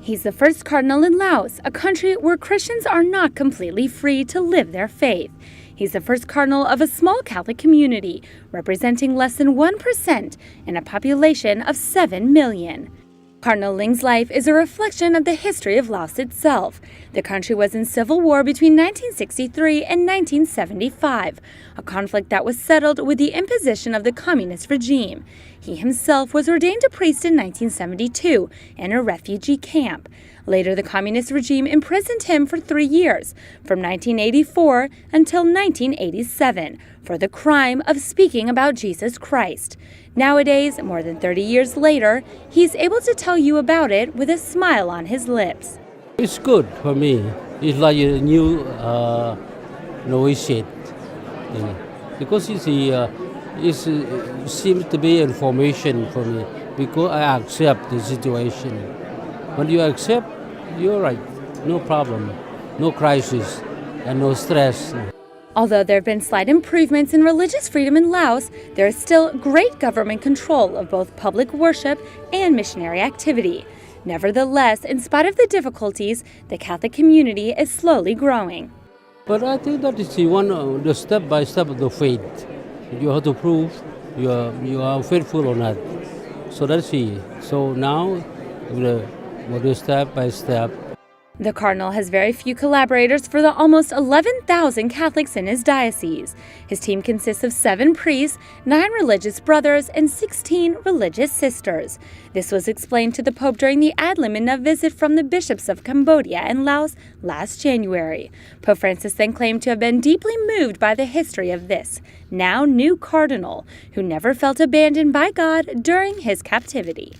He's the first cardinal in Laos, a country where Christians are not completely free to live their faith. He's the first cardinal of a small Catholic community, representing less than 1% in a population of 7 million. Cardinal Ling's life is a reflection of the history of Laos itself. The country was in civil war between 1963 and 1975, a conflict that was settled with the imposition of the communist regime. He himself was ordained a priest in 1972 in a refugee camp. Later, the communist regime imprisoned him for 3 years, from 1984 until 1987, for the crime of speaking about Jesus Christ. Nowadays, more than 30 years later, he's able to tell you about it with a smile on his lips. It's good for me. It's like a new novitiate, because it seems to be information for me, because I accept the situation. When you accept, you're right, no problem, no crisis, and no stress. Although there have been slight improvements in religious freedom in Laos, there is still great government control of both public worship and missionary activity. Nevertheless, in spite of the difficulties, the Catholic community is slowly growing. But I think that is the step by step of the faith. You have to prove you are faithful or not. So that's it. So now, we'll do step by step. The cardinal has very few collaborators for the almost 11,000 Catholics in his diocese. His team consists of 7 priests, 9 religious brothers, and 16 religious sisters. This was explained to the Pope during the ad limina visit from the bishops of Cambodia and Laos last January. Pope Francis then claimed to have been deeply moved by the history of this, now new cardinal, who never felt abandoned by God during his captivity.